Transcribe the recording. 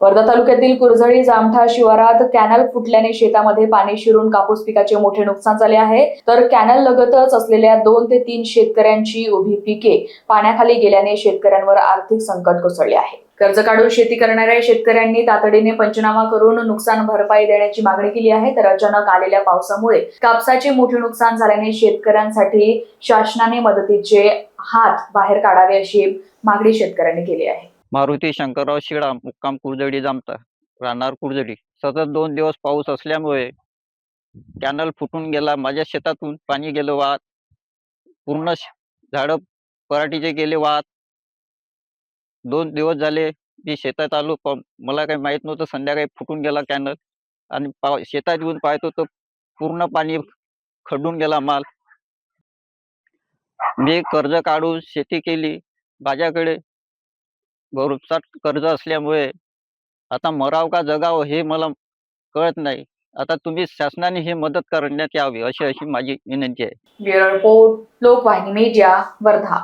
वर्धा तालुक्यातील कुरझडी जामठा शिवारात कॅनल फुटल्याने शेतामध्ये पाणी शिरून कापूस पिकाचे मोठे नुकसान झाले आहे। तर कॅनल लगतच असलेल्या 2 ते 3 शेतकऱ्यांची उभी पिके पाण्याखाली गेल्याने शेतकऱ्यांवर आर्थिक संकट कोसळले आहे। कर्ज काढून शेती करणाऱ्या शेतकऱ्यांनी तातडीने पंचनामा करून नुकसान भरपाई देण्याची मागणी केली आहे। तर अचानक आलेल्या पावसामुळे कापसाचे मोठे नुकसान झाल्याने शेतकऱ्यांसाठी शासनाने मदतीचे हात बाहेर काढावे अशी मागणी शेतकऱ्यांनी केली आहे। मारुती शंकरराव शिळा, मुक्काम कुरझडी जामठा, राहणार कुरझडी। सतत 2 दिवस पाऊस असल्यामुळे कॅनल फुटून गेला। माझ्या शेतातून पाणी गेलं वाहत, पूर्ण झाडं पराठीचे गेले वाहत। 2 दिवस झाले मी शेतात आलो, पण मला काही माहित नव्हतं संध्याकाळी फुटून गेला कॅनल। आणि शेतात येऊन पाहतो तर पूर्ण पाणी खड्डून गेला माल। मी कर्ज काढून शेती केली, माझ्याकडे भरमसाठ कर्ज असल्यामुळे आता मराव का जगाव हे मला कळत नाही। आता तुम्ही शासनाने हे मदत करण्यात यावी अशी माझी विनंती आहे। Bureau report, Lokvahini media, Wardha.